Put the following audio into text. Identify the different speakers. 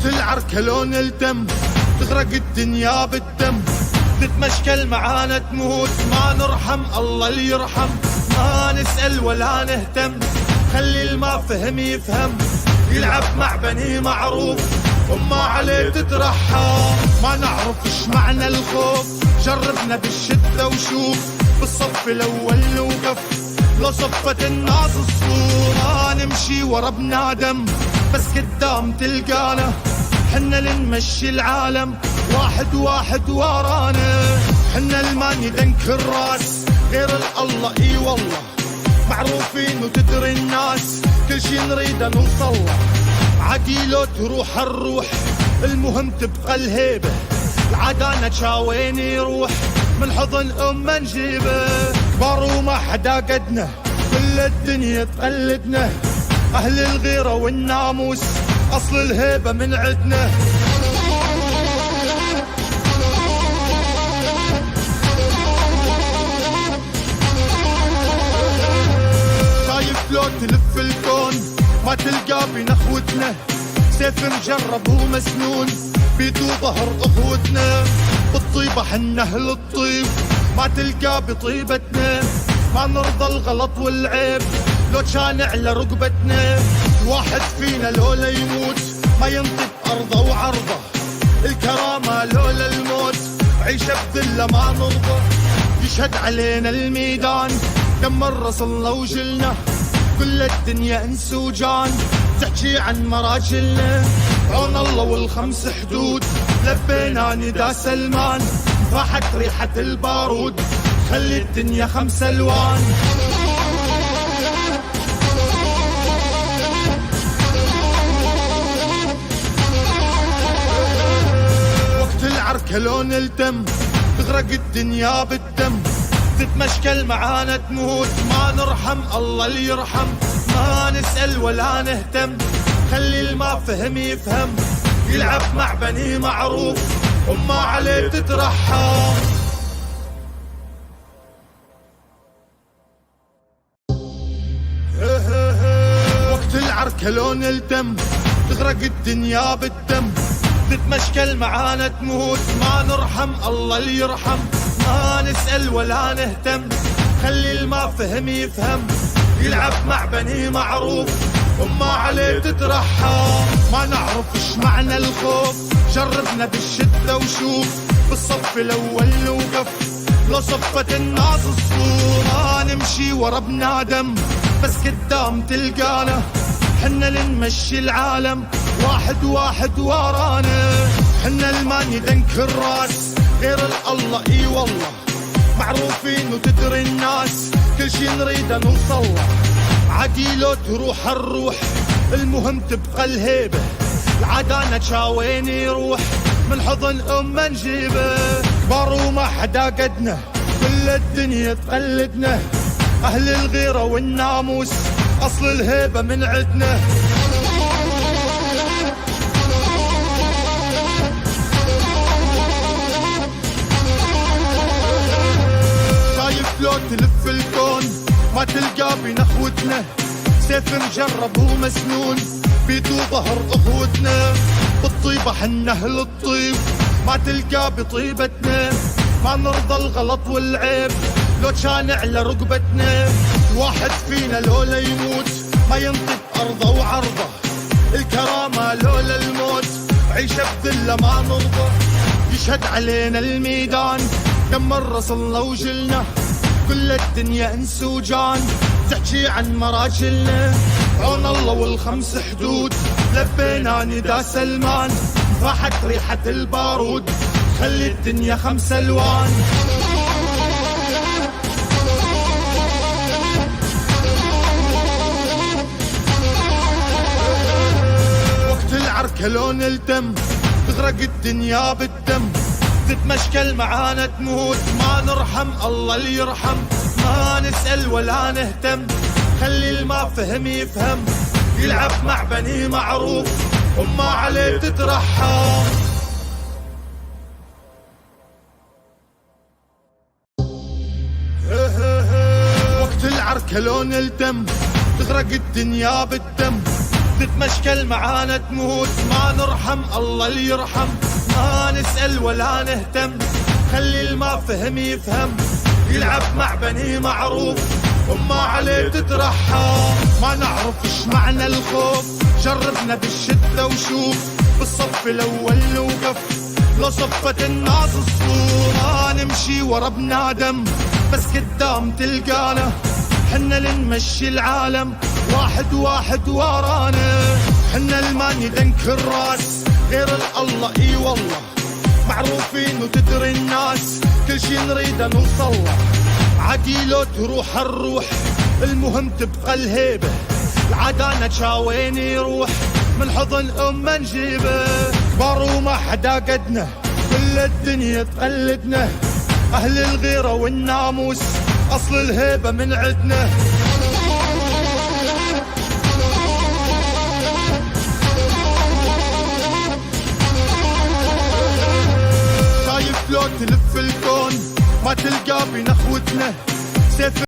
Speaker 1: العركة لون الدم، تغرق الدنيا بالدم، تتمشكل معانا تموت، ما نرحم الله اللي يرحم، ما نسأل ولا نهتم، خلي الما فهم يفهم، يلعب مع بني معروف وما عليه تترحم، ما نعرف ايش معنى الخوف، جربنا بالشدة وشوف، بالصف الاول نوقف لو صفت الناس الصفوف، ما نمشي ورا بنادم بس قدام تلقانا، حنا لنمشي العالم واحد واحد ورانا، حنا المان يدنك الراس غير الله اي والله، معروفين وتدري الناس كل شي نريده نوصله، عادي لو تروح الروح المهم تبقى الهيبة، العدانة شاوين يروح من حضن أمه نجيبه، كبار وما حدا قدنا كل الدنيا تقلدنا، أهل الغيرة والناموس أصل الهيبة من عدنا، شايف لو تلف الكون ما تلقى بنخوتنا، سيف مجرب ومسنون بيدو ظهر اخوتنا، بالطيبة حنا اهل الطيب ما تلقى بطيبتنا، ما نرضى الغلط والعيب لو كان على رقبتنا، واحد فينا لولا يموت ما ينطق ارضه وعرضه، الكرامة لولا الموت عيشة بذلة ما نرضى، يشهد علينا الميدان كم مرة صلنا وجلنا، كل الدنيا انس وجان تحكي عن مراجلنا، عون الله والخمس حدود لبينا نداء سلمان، فاحت ريحة البارود خلي الدنيا خمس الوان، وقت العركة لون الدم، تغرق الدنيا بالدم، تتمشكل معانا تموت، ما نرحم الله اللي يرحم، ما نسأل ولا نهتم، خلي الما فهم يفهم، يلعب مع بني معروف وما عليه تترحم. وقت العركة لون الدم، تغرق الدنيا بالدم، تتمشكل معانا تموت، ما نرحم الله اللي يرحم، ما نسأل ولا نهتم، خلي الما فهم يفهم، يلعب مع بني معروف وما عليه تترحم، ما نعرف ايش معنى الخوف، جربنا بالشدة وشوف، بالصف الاول نوقف لو صفت الناس الصفوف، ما نمشي ورا بنادم بس قدام تلقانا، حنا لنمشي العالم واحد واحد ورانا، حنا المان يدنك الراس غير الله اي والله، معروفين وتدري الناس كل شي نريده نوصله، عادي لو تروح الروح المهم تبقى الهيبة، العدانة شاوين يروح من حضن أمه نجيبه، كبار وما حدا قدنا كل الدنيا تقلدنا، أهل الغيرة والناموس أصل الهيبة من عدنا، شايف لو تلف الكون ما تلقى بنخوتنا، سيف مجرب ومسنون بيدو ظهر اخوتنا، بالطيبة حنا اهل الطيب ما تلقى بطيبتنا، ما نرضى الغلط والعيب لو كان على رقبتنا، واحد فينا لولا يموت ما ينطق ارضه وعرضه، الكرامة لولا الموت عيشة بذلة ما نرضى، يشهد علينا الميدان كم مرة صلنا وجلنا، كل الدنيا انس وجان تحكي عن مراجلنا، عون الله والخمس حدود لبينا نداء سلمان، فاحت ريحة البارود خلي الدنيا خمس الوان، وقت العركة لون الدم، تغرق الدنيا بالدم، تتمشكل معانا تموت، ما نرحم الله اللي يرحم، ما نسأل ولا نهتم، خلي الما فهم يفهم، يلعب مع بني معروف وما عليه تترحم. وقت العركة لون الدم، تغرق الدنيا بالدم، تتمشكل نتمشكل معانا تموت، ما نرحم الله اللي يرحم، ما نسأل ولا نهتم، خلي الما فهم يفهم، يلعب مع بني معروف وما عليه تترحم. ما نعرف ايش معنى الخوف، جربنا بالشدة وشوف، بالصف الاول نوقف لو صفت الناس الصفوف، ما نمشي ورا بنادم بس قدام تلقانا، حنا لنمشي العالم واحد واحد ورانا، حنا المان يدنك الراس غير الله اي والله، معروفين وتدري الناس كل شي نريده نوصله، عادي لو تروح الروح المهم تبقى الهيبة، العدانة شاوين يروح من حضن أمه نجيبه، كبار وما حدا قدنا كل الدنيا تقلدنا، أهل الغيرة والناموس أصل الهيبة من عدنا. شايف لو تلف الكون ما تلقى بنخوتنا، سيف